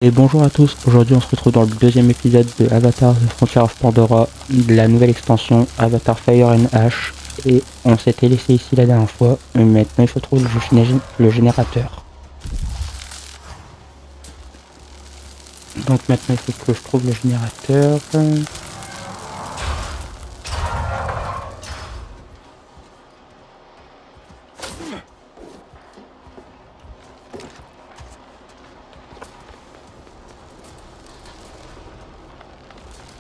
Et bonjour à tous, aujourd'hui on se retrouve dans le deuxième épisode de Avatar The Frontier of Pandora, de la nouvelle extension Avatar Fire and Ash, et on s'était laissé ici la dernière fois, mais maintenant il faut trouver le générateur. Donc maintenant il faut que je trouve le générateur.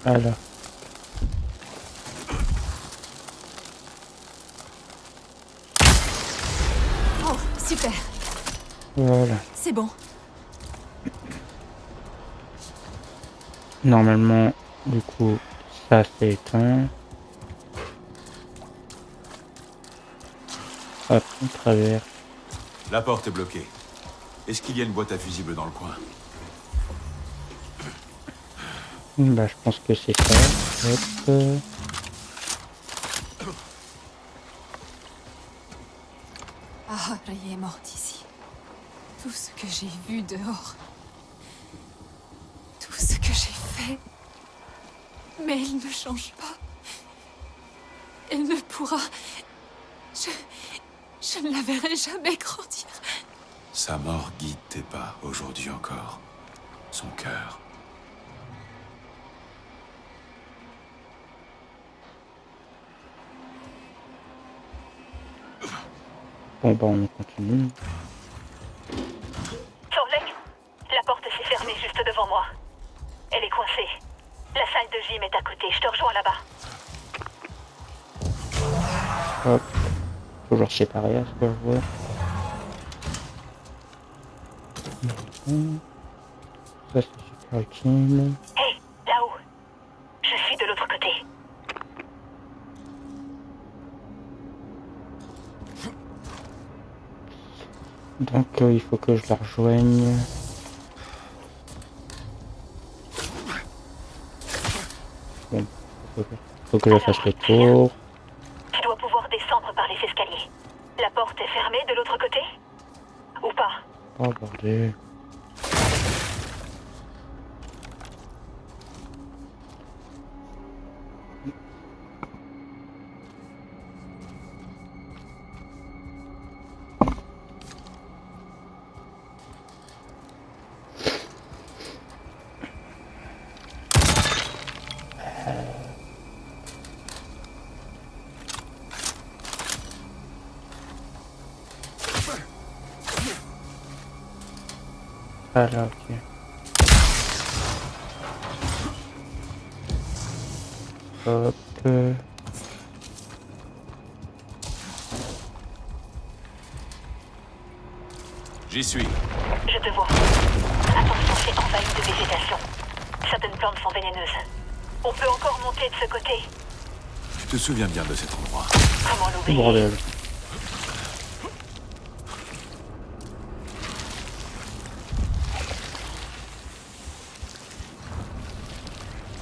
Voilà. Oh, super. Voilà. C'est bon. Normalement, du coup, ça c'est éteint. Hop, on traverse. La porte est bloquée. Est-ce qu'il y a une boîte à fusibles dans le coin? Bah je pense que c'est ça. Hop. Ah, Ray est morte ici. Tout ce que j'ai vu dehors. Tout ce que j'ai fait. Mais elle ne change pas. Elle ne pourra... Je ne la verrai jamais grandir. Sa mort guide tes pas, aujourd'hui encore. Son cœur. Bon bah on continue. Sorlek, la porte s'est fermée juste devant moi. Elle est coincée. La salle de gym est à côté, je te rejoins là-bas. Hop. Toujours séparé à ce que je vois. Ça c'est super utile. Hé, là-haut. Je suis de l'autre côté. Donc il faut que je la rejoigne. Bon, faut que je fasse le tour. Tu dois pouvoir descendre par les escaliers. La porte est fermée de l'autre côté? Ou pas? Oh bordel. Ah là, ok. Hop. J'y suis. Je te vois. Attention, c'est envahi de végétation. Certaines plantes sont vénéneuses. On peut encore monter de ce côté. Tu te souviens bien de cet endroit. Comment Oh l'oublier? bordel.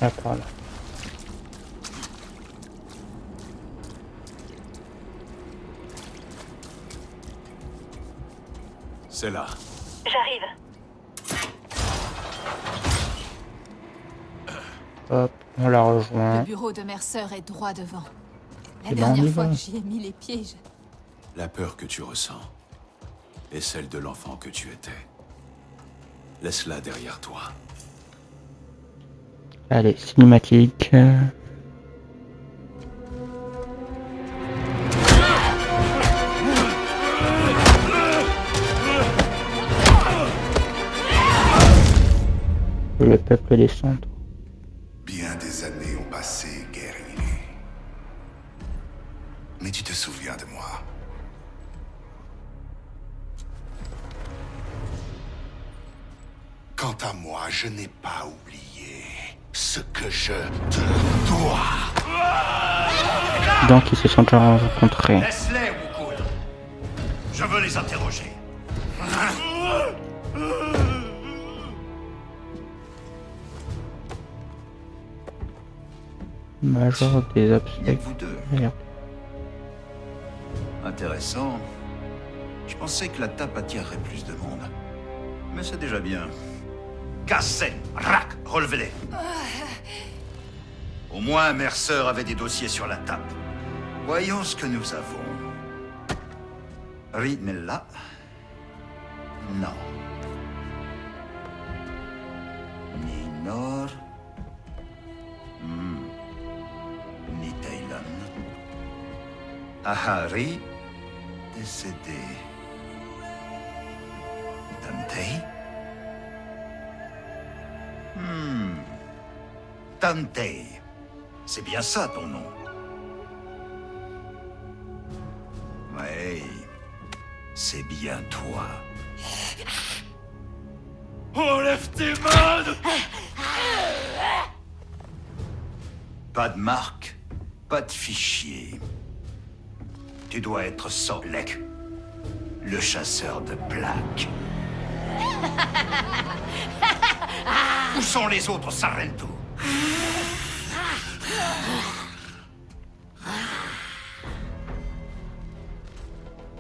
Ah par là. C'est là. J'arrive. Hop, on la Le rejoint. bureau de Mercer est droit devant. La Eh ben, on y dernière fois va. que j'y ai mis les pieds, La peur que tu ressens est celle de l'enfant que tu étais. Laisse-la derrière toi. Allez, cinématique. Le peuple descend. Bien des années ont passé, guerrier. Mais tu te souviens de moi. Quant à moi, je n'ai pas oublié ce que je te dois. Donc ils se sont déjà rencontrés. Laisse-les, Wukul. Je veux les interroger. Major des Il y a obstacles. que vous deux. Merde. Intéressant. Je pensais que la tape attirerait plus de monde. Mais c'est déjà bien. Cassez, rac, relevez-les. Au moins, Mercer avait des dossiers sur la table. Voyons ce que nous avons. Ridnella. Non. Ni Nord. Ni Thailand. Ahari. Décédé. Dante. Dante. C'est bien ça ton nom. Ouais. C'est bien toi. Enlève tes mains! Pas de marque, pas de fichier. Tu dois être Solek, le chasseur de plaques. Où sont les autres Sarrento?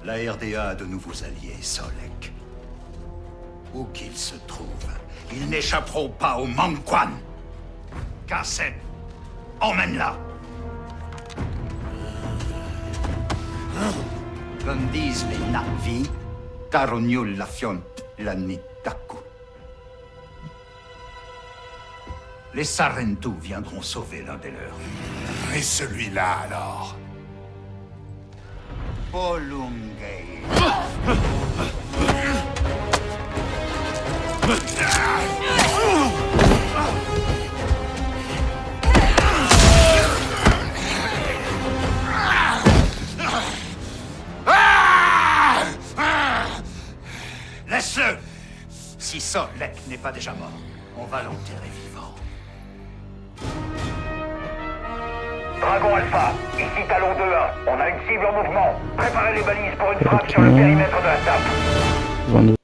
La RDA a de nouveaux alliés, Solek. Où qu'ils se trouvent, ils n'échapperont pas au Mangquan. Kassem, emmène-la. Comme disent les Na'vi, Taroniul la fiont la Nitaku. Les Sarrentu viendront sauver l'un des leurs. Et celui-là, alors? Polungay. Laisse-le! Si Solek n'est pas déjà mort, on va l'enterrer vivant. Dragon Alpha, ici Talon 2-1. On a une cible en mouvement. Préparez les balises pour une frappe sur le périmètre de la table. J'en ai...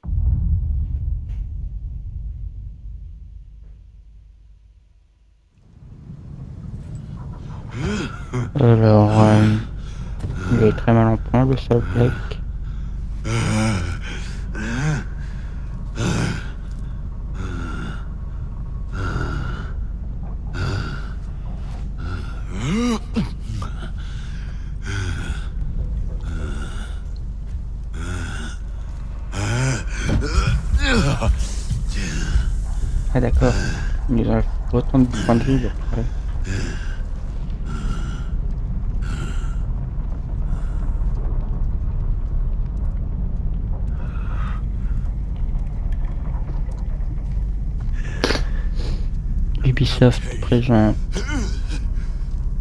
Alors, il est très mal en point, le Solek. Ah d'accord, ils ont autant de points de vie, après. Ubisoft présent.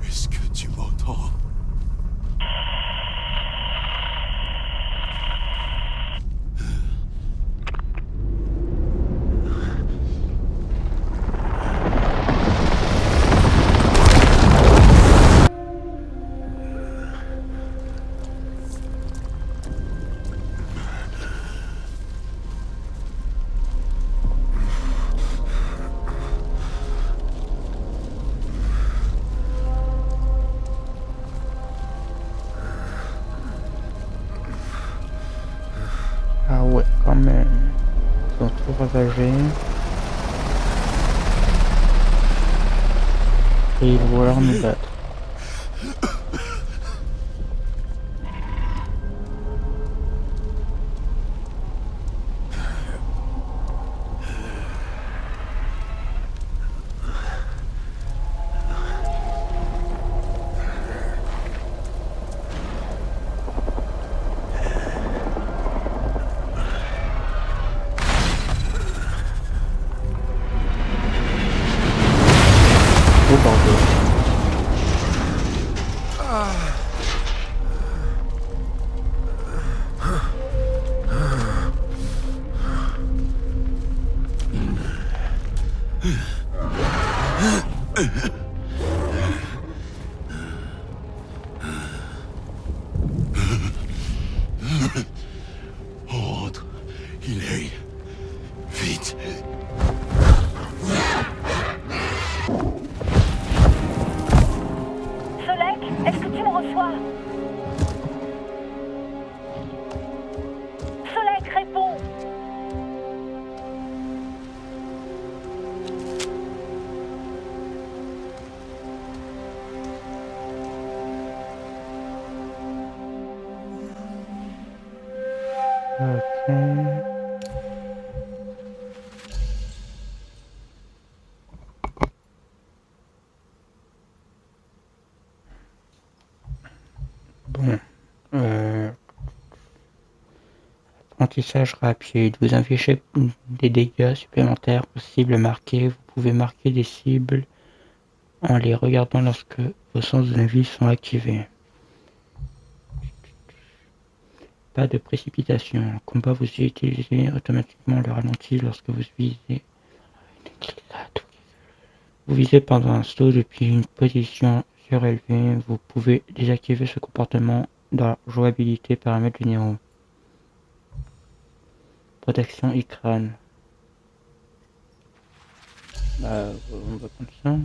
Est-ce que tu m'entends? Ah ouais, quand même. Ils sont tout ravagés. Et ils vont alors nous battre. Oh bordel. Entre. Il est. Vite. Solek, est-ce que tu me reçois? Solek, réponds! Apprentissage rapide. Vous infligez des dégâts supplémentaires aux cibles marquées. Vous pouvez marquer des cibles en les regardant lorsque vos sens de la vue sont activés. Pas de précipitation. En combat, vous utilisez automatiquement le ralenti lorsque vous visez. Vous visez pendant un saut depuis une position surélevée. Vous pouvez désactiver ce comportement dans la jouabilité paramètre généraux. Protection écran. On va prendre ça.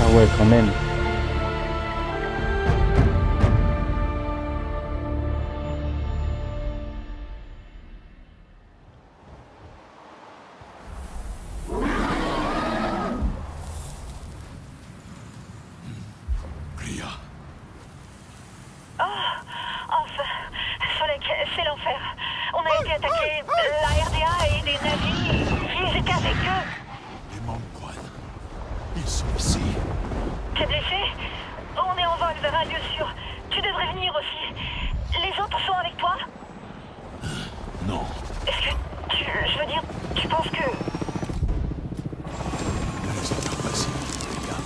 Ah ouais, quand même. Clea. Enfin, Solek, c'est l'enfer. On a été attaqué, la RDA et des nazis. Ils étaient avec eux. Les Manquan. Ils sont ici. T'es blessé? On est en vol vers un lieu sûr. Tu devrais venir aussi. Les autres sont avec toi? Non. Est-ce que je veux dire, tu penses que... Ne les ai pas passés, Clea.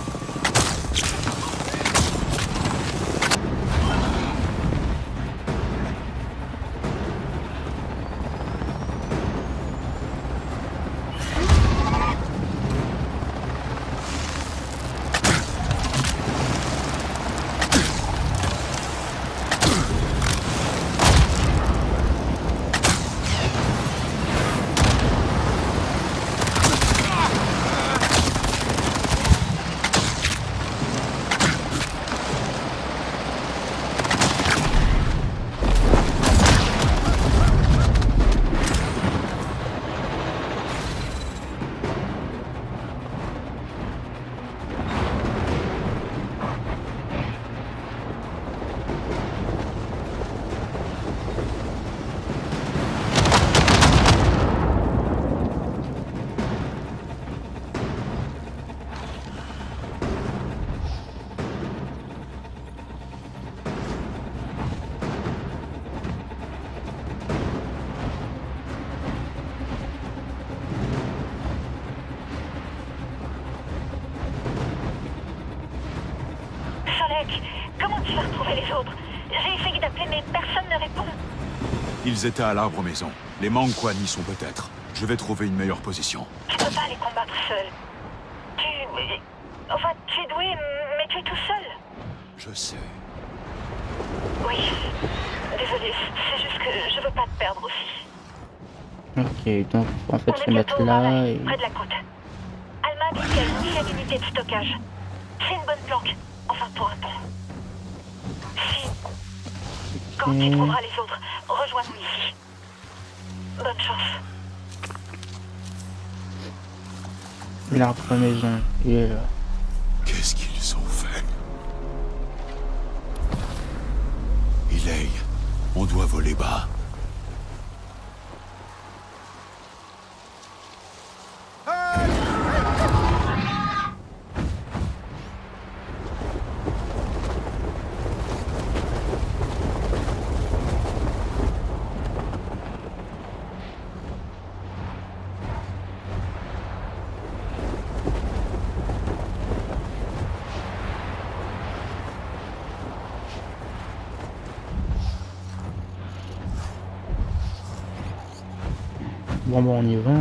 Solek, comment tu vas retrouver les autres? J'ai essayé d'appeler, mais personne ne répond. Ils étaient à l'arbre maison. Les Manquan y sont peut-être. Je vais trouver une meilleure position. Tu peux pas les combattre seul. Enfin, tu es doué, mais tu es tout seul. Je sais. Oui. Désolé, c'est juste que je veux pas te perdre aussi. Ok, donc en fait On se est mettre bientôt au là Marais, et... près de la côte. Alma dit qu'il y a une ancienne unité de stockage. C'est une bonne planque. Enfin, pour un temps. Si... Quand tu trouveras les autres, rejoins-nous ici. Bonne chance. L'arbre maison, il est là. Qu'est-ce qu'ils ont fait? Ilay, on doit voler bas. Bon, on y va.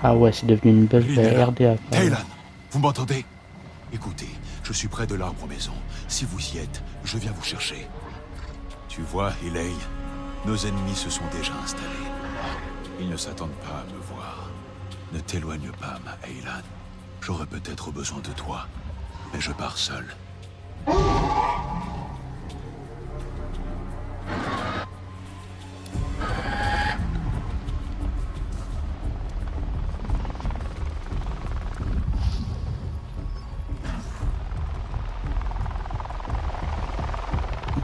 Ah ouais, c'est devenu une belle Linella, RDA. Taylan, vous m'entendez? Écoutez, je suis près de l'arbre maison. Si vous y êtes, je viens vous chercher. Tu vois, Ilay, Nos ennemis se sont déjà installés. Ils ne s'attendent pas à me voir. Ne t'éloigne pas, ma Aylan. J'aurais peut-être besoin de toi, mais je pars seul.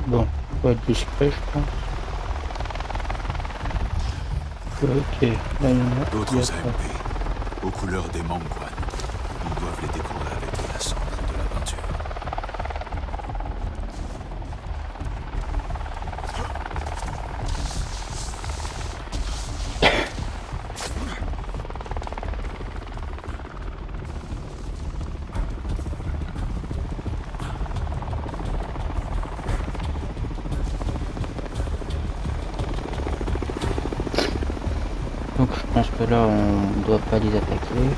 Bon, faut être discret, je pense. Ok, là il y en a. D'autres il y a pas. AMP, aux couleurs des Mangwan. Ils doivent les décorer avec de la cendre et de la peinture. Donc je pense que là on doit pas les attaquer.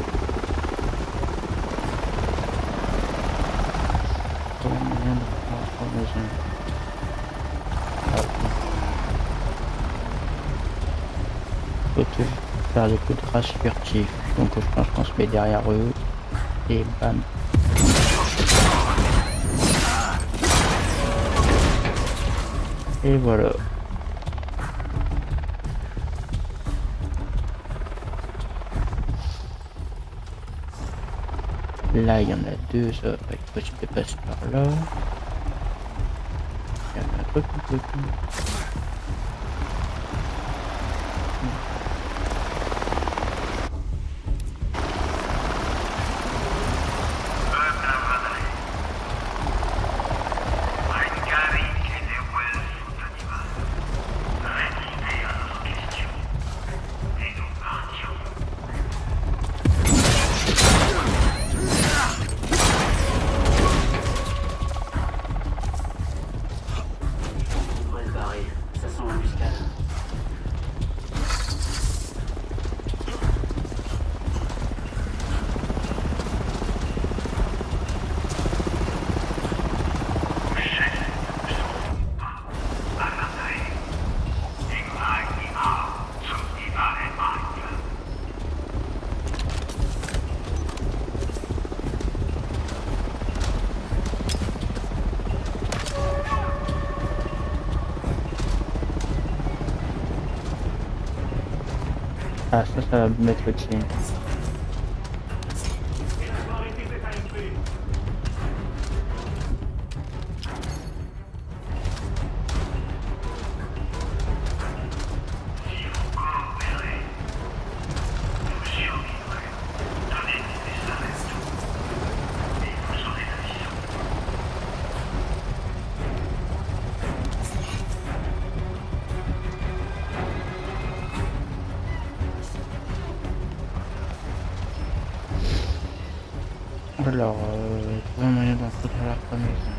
Trouver un moyen de rentrer en maison. Faut toujours faire des coups de trace furtifs. Donc je pense qu'on se met derrière eux. Et bam. Et voilà. Là, il y en a deux, ça va pas être possible de passer par là. Il y a un truc un peu plus. Ah, ça va me mettre le tien. Alors, trouver un moyen d'entrer dans l'arbre maison.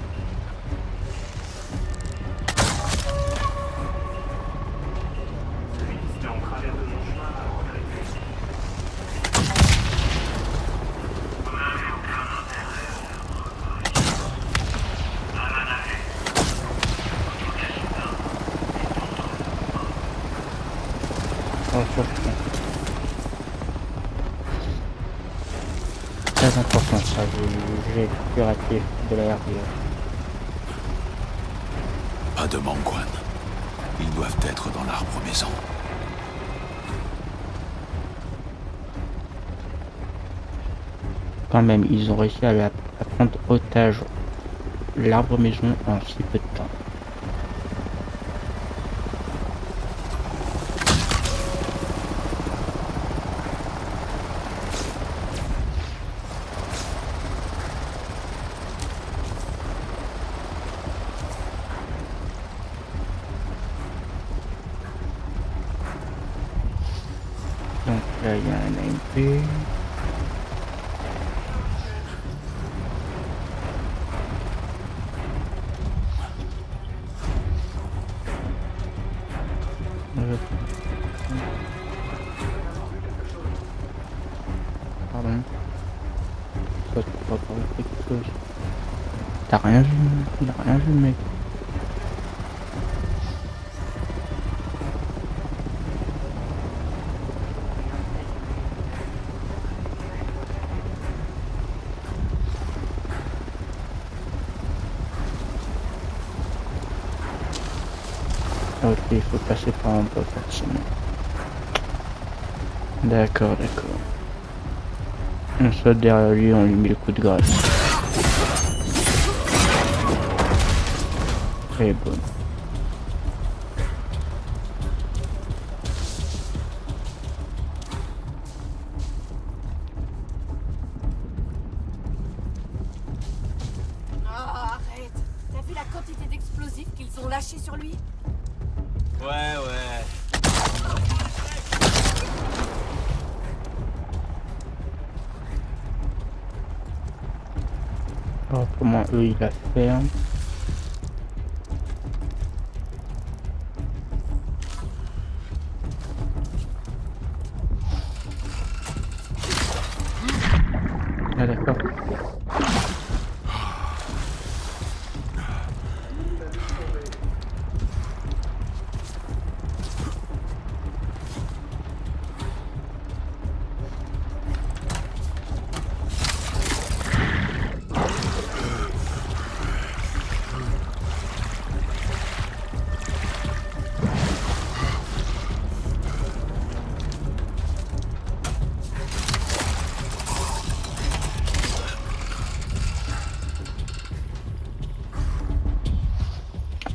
Oh, surtout. Très important ça, j'ai curatif de la RDA. Pas de Mangwan. Ils doivent être dans l'arbre maison. Quand même, ils ont réussi à prendre otage l'arbre maison en si peu de temps. Donc là, il y a un AMP. Pardon. Ça, tu vas pas faire quelque chose. T'as rien vu, il a rien vu, mec. Ok, il faut passer par en bas forcément. D'accord, d'accord. On saute derrière lui, on lui met le coup de grâce. Très bonne. Oh, arrête! T'as vu la quantité d'explosifs qu'ils ont lâchés sur lui? Ouais, ouais. Alors comment eux ils la ferment. Ah d'accord.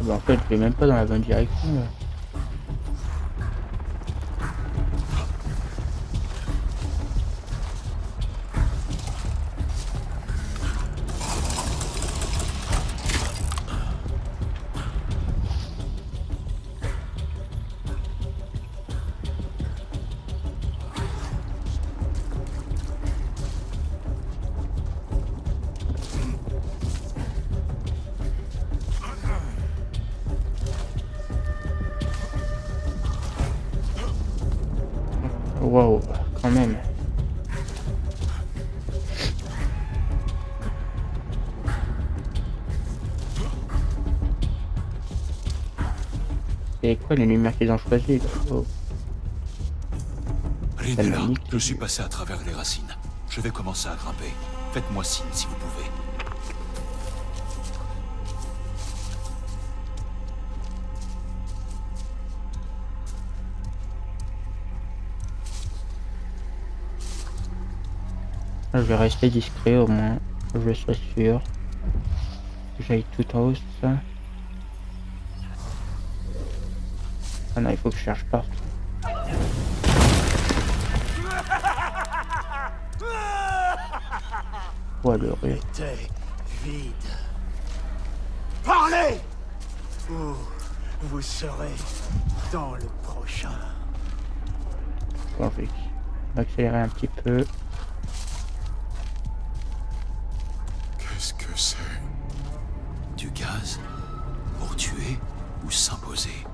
Bah, en fait je vais même pas dans la bonne direction là. Waouh, quand même. C'est quoi les lumières qu'ils ont choisies là? Oh. Rien Elle n'est m'a là. niqué. Je suis passé à travers les racines. Je vais commencer à grimper. Faites-moi signe si vous pouvez. Je vais rester discret au moins, je sois sûr. Que j'aille tout en haut, c'est ça? Ah non, il faut que je cherche partout. Oh le rire. Était vide. Parlez! Ou vous serez dans le prochain. Bon, je vais accélérer un petit peu. Qu'est-ce que c'est? Du gaz? Pour tuer ou s'imposer?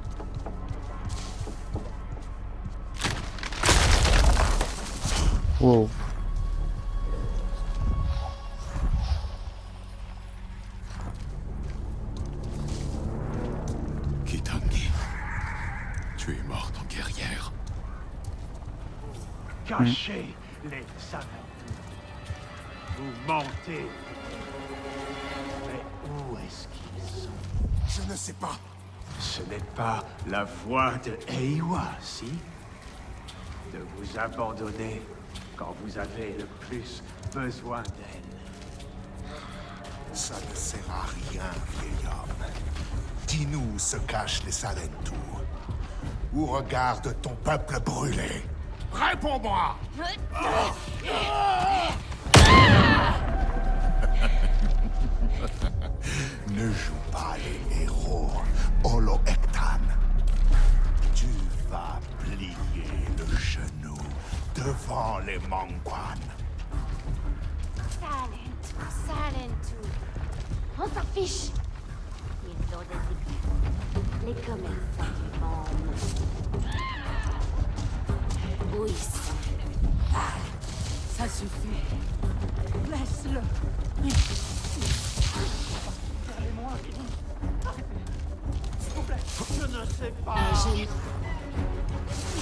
Wow. Kitangi, tu es morte en guerrière. Cachez les Savantus. Vous mentez. Mais où est-ce qu'ils sont? Je ne sais pas. Ce n'est pas la voix de Eiwa, si? De vous abandonner quand vous avez le plus besoin d'elle. Ça ne sert à rien, vieil homme. Dis-nous où se cachent les Salentour. Où regarde ton peuple brûlé? Réponds-moi! Ne joue pas les héros, Olo Ektan. Tu vas plier le genou devant les Mangwan. Salentour. On s'en fiche. Ils ont des secrets. Les commerçants du monde. Où ils sont? Ça suffit. Laisse-le. Regardez-moi. S'il vous plaît. Je ne sais pas.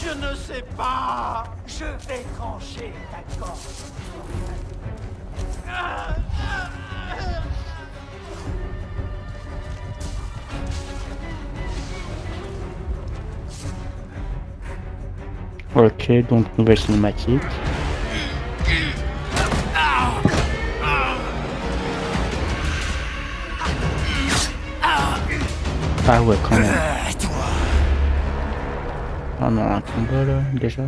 Je ne sais pas. Je vais trancher ta gorge. Ok, donc nouvelle cinématique. Ah ouais, quand même. Ah non, un combat là, déjà.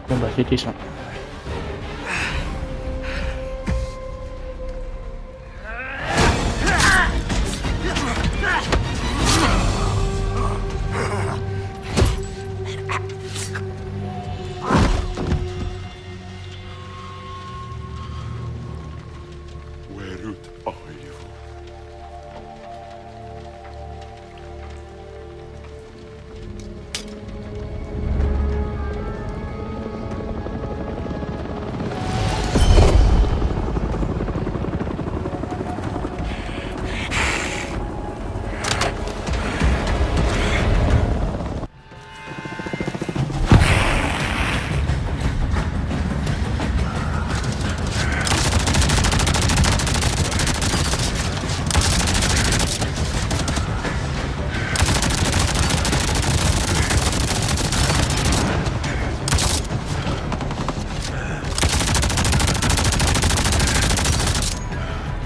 Bon bah c'était ça. Where are-you?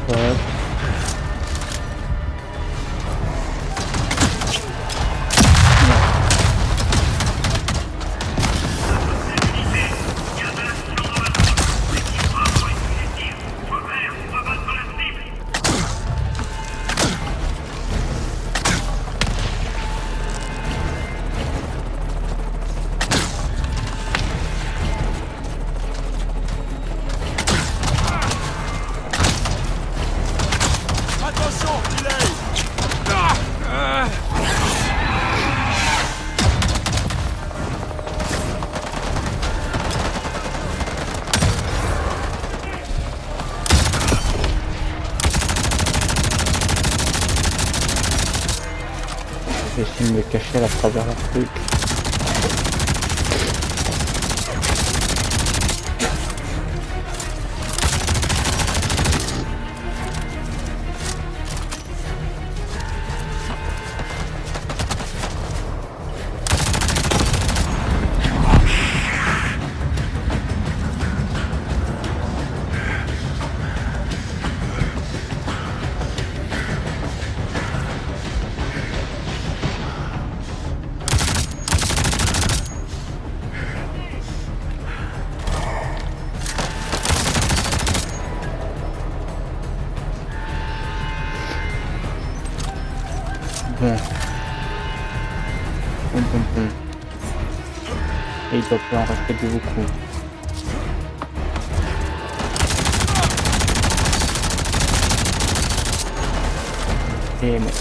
Ouais. J'essaie de me cacher à travers la truc. Bon. Bon. Et il doit plus en rester de beaucoup. Et mais...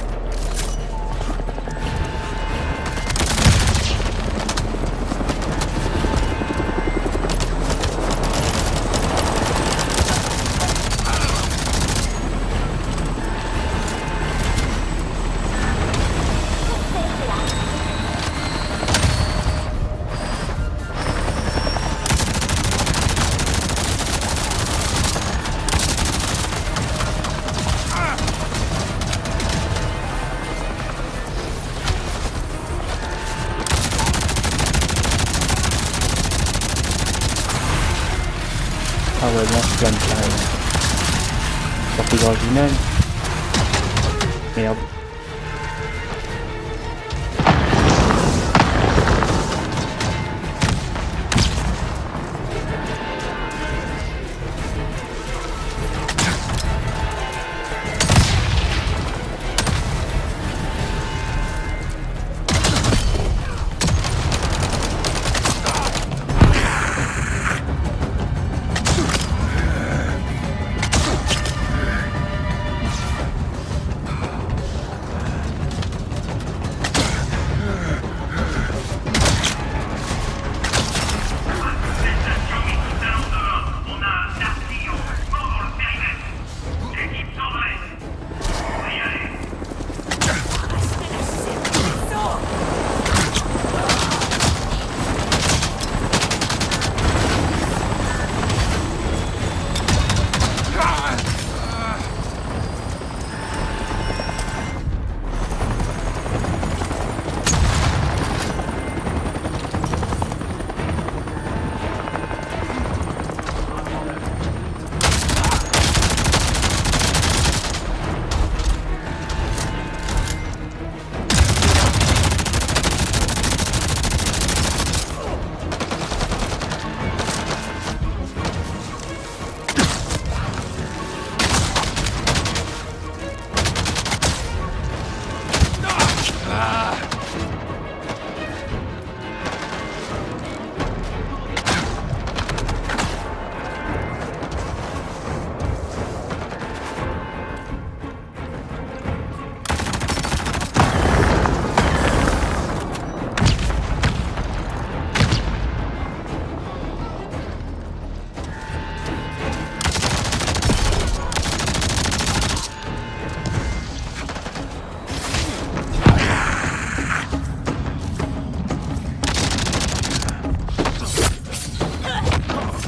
Ah ouais, non, je plane carrément. Surprise originale. Merde.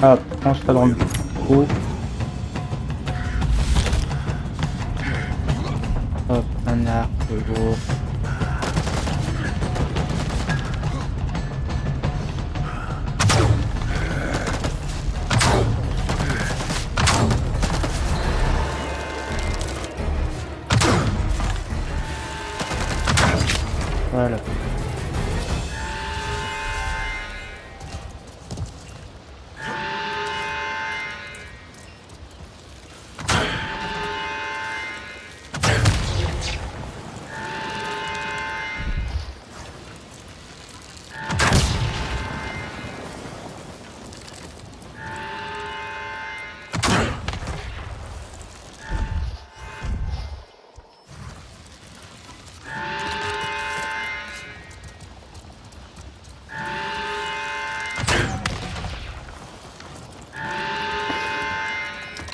Hop, prends ça dans le coup. Hop, un arc, toujours. Voilà.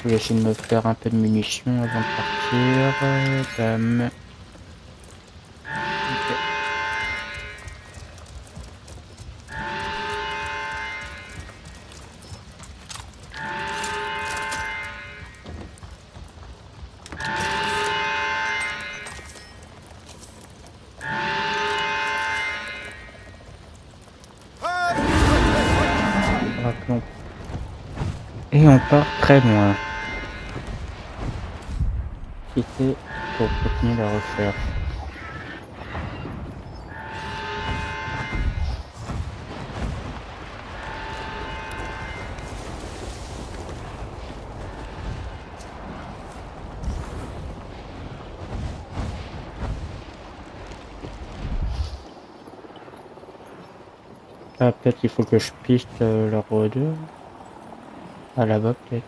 Je vais essayer de me faire un peu de munitions avant de partir. Bam. Ok. Rappelons. Et on part très loin. Quitter pour continuer la recherche. Ah, peut-être qu'il faut que je piste la roue 2. Ah, là-bas peut-être.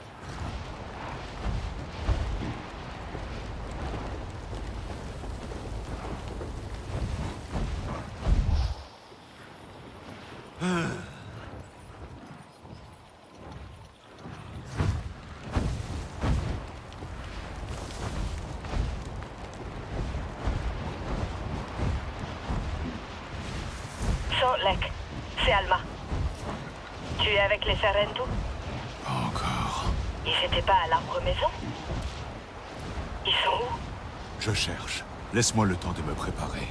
Solek, c'est Alma. Tu es avec les Sarentu? Pas encore. Ils étaient pas à l'arbre maison? Ils sont où? Je cherche. Laisse-moi le temps de me préparer.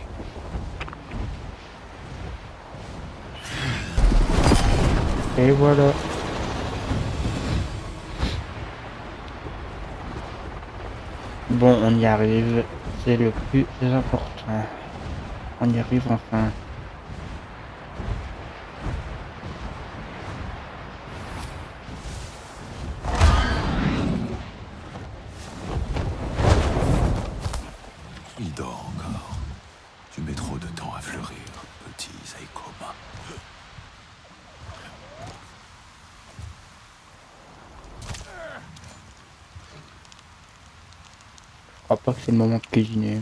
Et voilà. Bon, on y arrive. C'est le plus important. On y arrive enfin. Il dort encore. Tu mets trop de temps à fleurir, petit Zaikoma. Je crois pas que c'est le moment de cuisiner.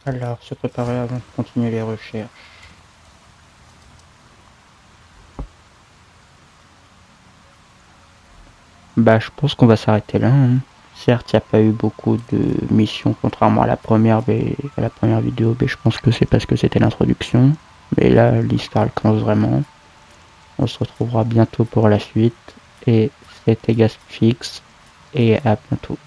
Alors, se préparer avant de continuer les recherches. Bah, je pense qu'on va s'arrêter là, hein. Certes, il n'y a pas eu beaucoup de missions, contrairement à la première vidéo, mais je pense que c'est parce que c'était l'introduction. Mais là, l'histoire elle commence vraiment. On se retrouvera bientôt pour la suite. Et c'était Gasfix. Et à bientôt.